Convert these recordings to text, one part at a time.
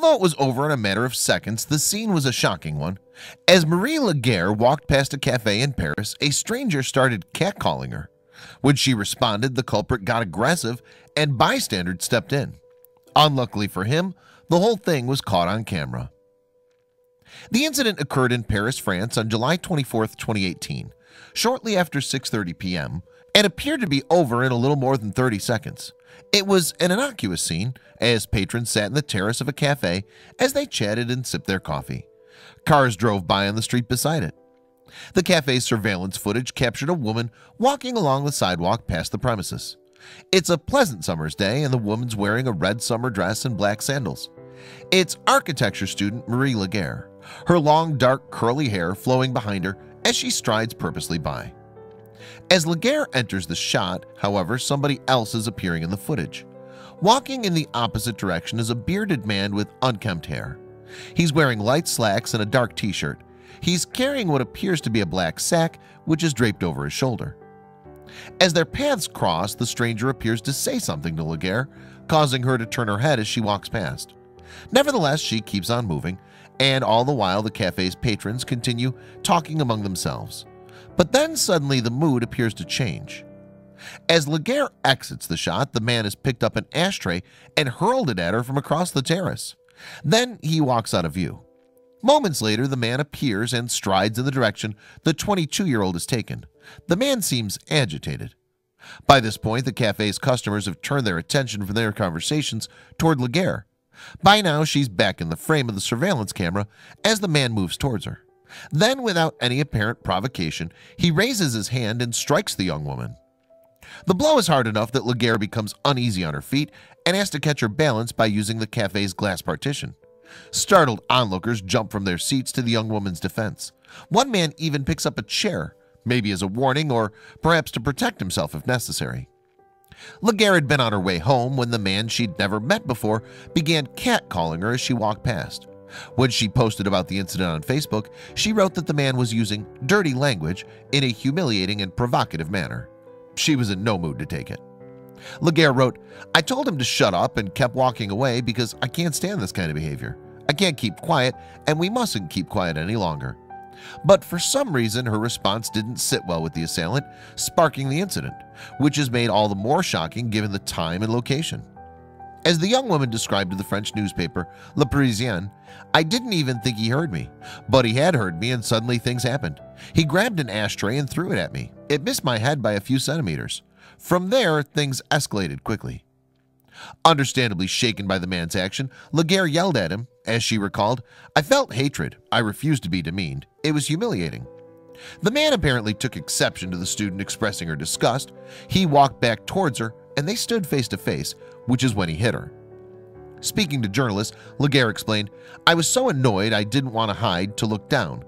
Although it was over in a matter of seconds, the scene was a shocking one. As Marie Laguerre walked past a cafe in Paris, a stranger started catcalling her. When she responded, the culprit got aggressive and bystanders stepped in. Unluckily for him, the whole thing was caught on camera. The incident occurred in Paris, France on July 24, 2018, shortly after 6:30 p.m. and appeared to be over in a little more than 30 seconds. It was an innocuous scene as patrons sat in the terrace of a cafe as they chatted and sipped their coffee. Cars drove by on the street beside it. The cafe's surveillance footage captured a woman walking along the sidewalk past the premises. It's a pleasant summer's day and the woman's wearing a red summer dress and black sandals. It's architecture student Marie Laguerre, her long dark curly hair flowing behind her as she strides purposely by. As Laguerre enters the shot, however, somebody else is appearing in the footage. Walking in the opposite direction is a bearded man with unkempt hair. He's wearing light slacks and a dark t-shirt. He's carrying what appears to be a black sack, which is draped over his shoulder. As their paths cross, the stranger appears to say something to Laguerre, causing her to turn her head as she walks past. Nevertheless, she keeps on moving, and all the while the cafe's patrons continue talking among themselves. But then suddenly the mood appears to change. As Laguerre exits the shot, the man has picked up an ashtray and hurled it at her from across the terrace. Then he walks out of view. Moments later, the man appears and strides in the direction the 22-year-old has taken. The man seems agitated. By this point, the cafe's customers have turned their attention from their conversations toward Laguerre. By now, she's back in the frame of the surveillance camera as the man moves towards her. Then, without any apparent provocation, he raises his hand and strikes the young woman. The blow is hard enough that Laguerre becomes uneasy on her feet and has to catch her balance by using the cafe's glass partition. Startled onlookers jump from their seats to the young woman's defense. One man even picks up a chair, maybe as a warning or perhaps to protect himself if necessary. Laguerre had been on her way home when the man she'd never met before began catcalling her as she walked past. When she posted about the incident on Facebook, she wrote that the man was using dirty language in a humiliating and provocative manner. She was in no mood to take it. Laguerre wrote, "I told him to shut up and kept walking away because I can't stand this kind of behavior. I can't keep quiet, and we mustn't keep quiet any longer." But for some reason, her response didn't sit well with the assailant, sparking the incident, which is made all the more shocking given the time and location. As the young woman described to the French newspaper Le Parisien, "I didn't even think he heard me, but he had heard me and suddenly things happened. He grabbed an ashtray and threw it at me. It missed my head by a few centimeters. From there, things escalated quickly." Understandably shaken by the man's action, Laguerre yelled at him. As she recalled, "I felt hatred. I refused to be demeaned. It was humiliating." The man apparently took exception to the student expressing her disgust. He walked back towards her and they stood face to face, which is when he hit her. Speaking to journalists, Laguerre explained, "I was so annoyed I didn't want to hide to look down.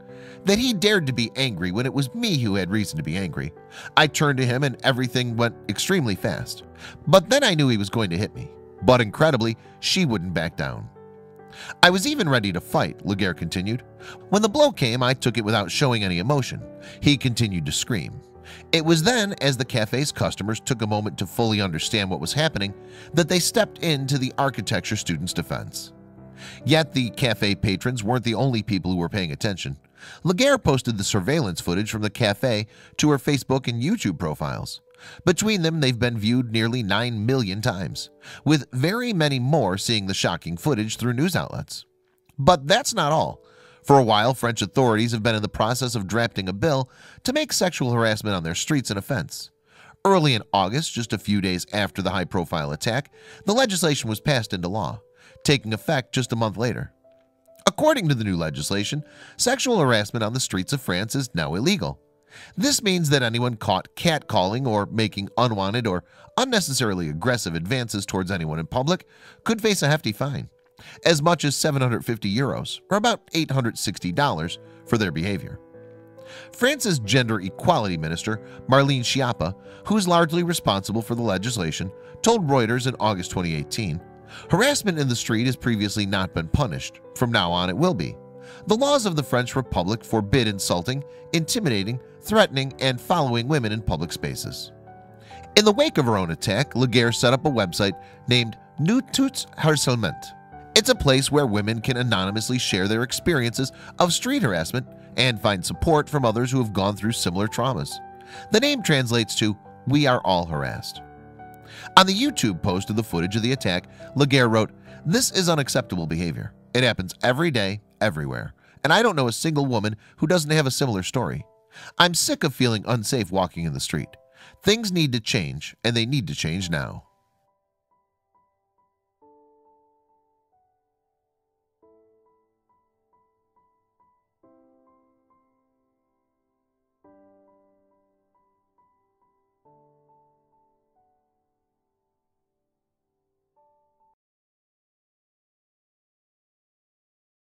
That he dared to be angry when it was me who had reason to be angry. I turned to him and everything went extremely fast. But then I knew he was going to hit me. But incredibly, she wouldn't back down. I was even ready to fight," Laguerre continued. "When the blow came, I took it without showing any emotion." He continued to scream. It was then, as the cafe's customers took a moment to fully understand what was happening, that they stepped into the architecture student's defense. Yet the cafe patrons weren't the only people who were paying attention. Laguerre posted the surveillance footage from the cafe to her Facebook and YouTube profiles. Between them, they've been viewed nearly 9 million times, with very many more seeing the shocking footage through news outlets. But that's not all. For a while, French authorities have been in the process of drafting a bill to make sexual harassment on their streets an offense. Early in August, just a few days after the high-profile attack, the legislation was passed into law, taking effect just a month later. According to the new legislation, sexual harassment on the streets of France is now illegal. This means that anyone caught catcalling or making unwanted or unnecessarily aggressive advances towards anyone in public could face a hefty fine, as much as 750 euros, or about $860 for their behavior. France's gender equality minister, Marie Laguerre, who is largely responsible for the legislation, told Reuters in August 2018, "Harassment in the street has previously not been punished. From now on it will be. The laws of the French Republic forbid insulting, intimidating, threatening, and following women in public spaces." In the wake of her own attack, Laguerre set up a website named Lewd Harcèlement. It's a place where women can anonymously share their experiences of street harassment and find support from others who have gone through similar traumas. The name translates to "We are all harassed." On the YouTube post of the footage of the attack, Laguerre wrote, "This is unacceptable behavior. It happens every day, everywhere, and I don't know a single woman who doesn't have a similar story. I'm sick of feeling unsafe walking in the street. Things need to change, and they need to change now."